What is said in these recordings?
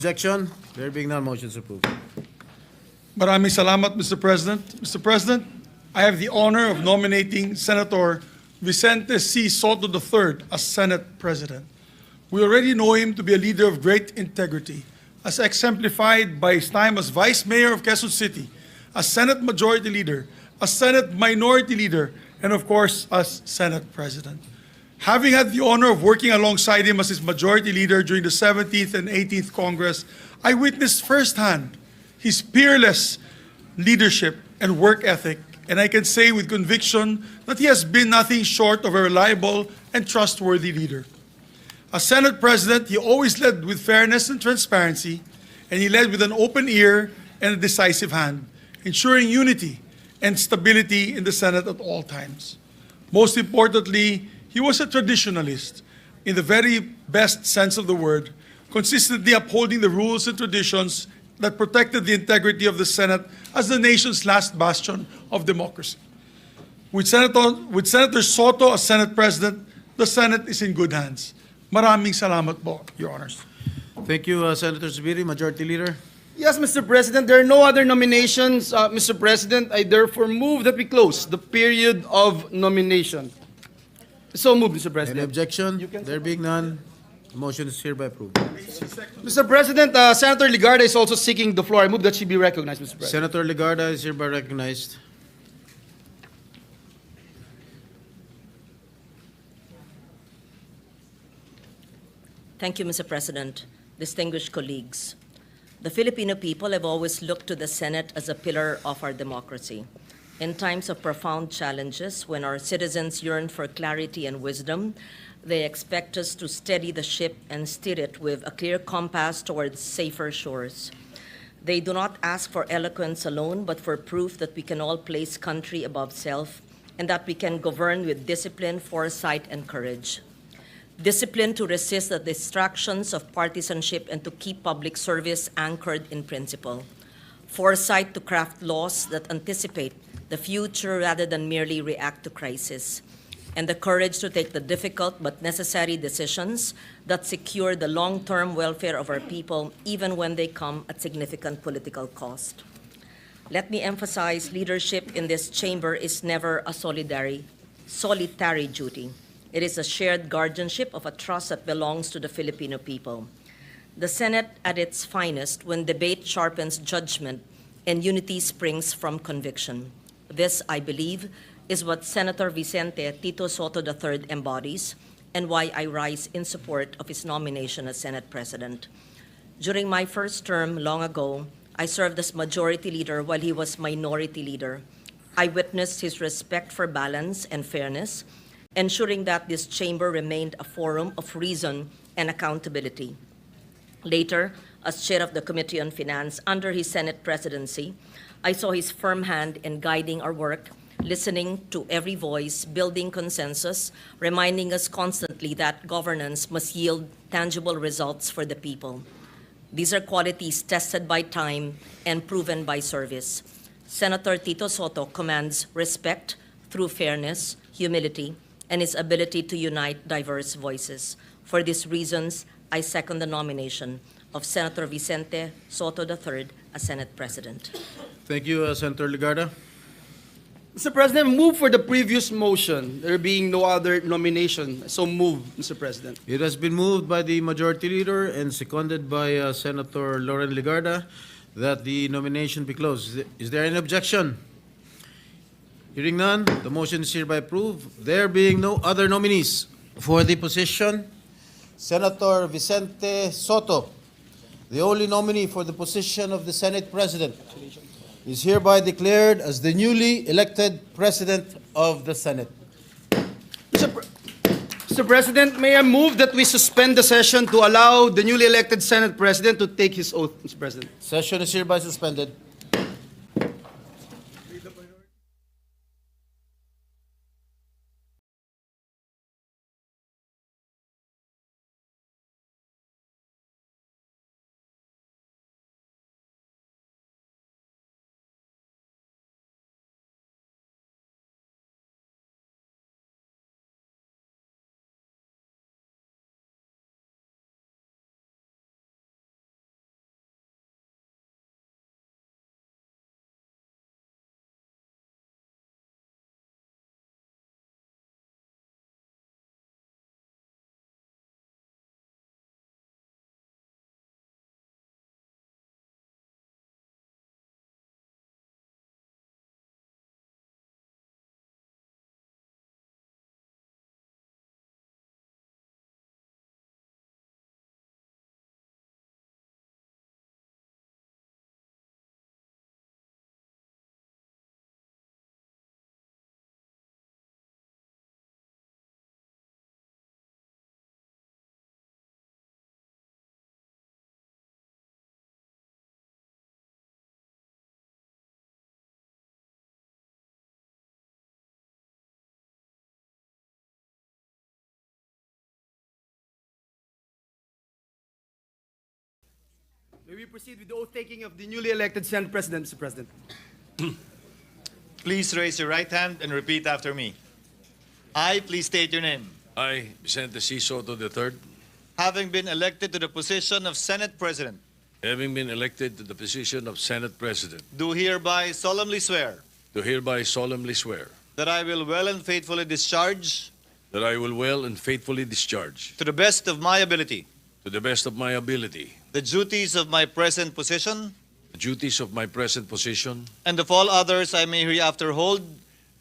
Objection? There being none, motion is approved. Maraming salamat, Mr. President. Mr. President, I have the honor of nominating Senator Vicente C. Sotto III as Senate President. We already know him to be a leader of great integrity, as exemplified by his time as Vice Mayor of Quezon City, as Senate Majority Leader, as Senate Minority Leader, and of course, as Senate President. Having had the honor of working alongside him as his Majority Leader during the 17th and 18th Congress, I witnessed firsthand his peerless leadership and work ethic, and I can say with conviction that he has been nothing short of a reliable and trustworthy leader. As Senate President, he always led with fairness and transparency, and he led with an open ear and a decisive hand, ensuring unity and stability in the Senate at all times. Most importantly, he was a traditionalist in the very best sense of the word, consistently upholding the rules and traditions that protected the integrity of the Senate as the nation's last bastion of democracy. With Senator Sotto as Senate President, the Senate is in good hands. Maraming salamat po, Your Honors. Thank you, Senator Zubiri. Majority Leader. Yes, Mr. President, there are no other nominations. Mr. President, I therefore move that we close the period of nomination. So moved, Mr. President. Any objection? There being none, the motion is hereby approved. Mr. President, Senator Ligarda is also seeking the floor. I move that she be recognized, Mr. President. Senator Ligarda is hereby recognized. Thank you, Mr. President. Distinguished colleagues, the Filipino people have always looked to the Senate as a pillar of our democracy. In times of profound challenges, when our citizens yearn for clarity and wisdom, they expect us to steady the ship and steer it with a clear compass towards safer shores. They do not ask for eloquence alone, but for proof that we can all place country above self and that we can govern with discipline, foresight, and courage. Discipline to resist the distractions of partisanship and to keep public service anchored in principle. Foresight to craft laws that anticipate the future rather than merely react to crisis. And the courage to take the difficult but necessary decisions that secure the long-term welfare of our people, even when they come at significant political cost. Let me emphasize, leadership in this chamber is never a solitary duty. It is a shared guardianship of a trust that belongs to the Filipino people. The Senate at its finest when debate sharpens judgment and unity springs from conviction. This, I believe, is what Senator Vicente Tito Sotto III embodies and why I rise in support of his nomination as Senate President. During my first term long ago, I served as Majority Leader while he was Minority Leader. I witnessed his respect for balance and fairness, ensuring that this chamber remained a forum of reason and accountability. Later, as chair of the Committee on Finance under his Senate presidency, I saw his firm hand in guiding our work, listening to every voice, building consensus, reminding us constantly that governance must yield tangible results for the people. These are qualities tested by time and proven by service. Senator Tito Sotto commands respect through fairness, humility, and his ability to unite diverse voices. For these reasons, I second the nomination of Senator Vicente Sotto III as Senate President. Thank you, Senator Ligarda. Mr. President, move for the previous motion, there being no other nomination. So move, Mr. President. It has been moved by the Majority Leader and seconded by Senator Loren Ligarda that the nomination be closed. Is there any objection? Hearing none, the motion is hereby approved. There being no other nominees for the position, Senator Vicente Sotto, the only nominee for the position of the Senate President, is hereby declared as the newly elected President of the Senate. Mr. President, may I move that we suspend the session to allow the newly elected Senate President to take his oath, Mr. President. Session is hereby suspended. May we proceed with the oath taking of the newly elected Senate President, Mr. President? Please raise your right hand and repeat after me. I, please state your name. I, Vicente C. Sotto III, Having been elected to the position of Senate President, having been elected to the position of Senate President, do hereby solemnly swear do hereby solemnly swear that I will well and faithfully discharge, that I will well and faithfully discharge, to the best of my ability, to the best of my ability, the duties of my present position the duties of my present position, and of all others I may hereafter hold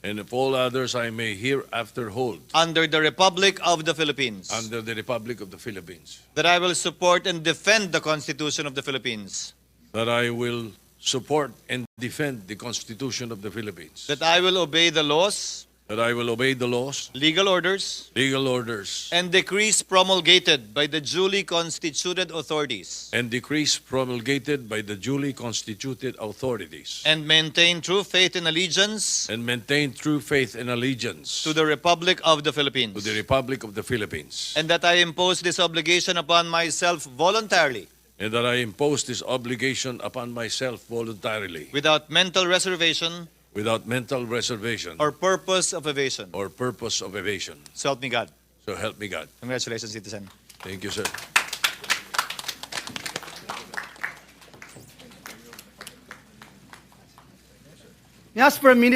and of all others I may hereafter hold under the Republic of the Philippines. under the Republic of the Philippines, That I will support and defend the Constitution of the Philippines. that I will support and defend the Constitution of the Philippines, That I will obey the laws, that I will obey the laws, legal orders, legal orders, and decrees promulgated by the duly constituted authorities, and decrees promulgated by the duly constituted authorities, and maintain true faith and allegiance and maintain true faith and allegiance to the Republic of the Philippines. to the Republic of the Philippines, And that I impose this obligation upon myself voluntarily, and that I impose this obligation upon myself voluntarily, without mental reservation without mental reservation or purpose of evasion. or purpose of evasion. So help me God. So help me God. Congratulations, citizen. Thank you, sir. May I ask for a minute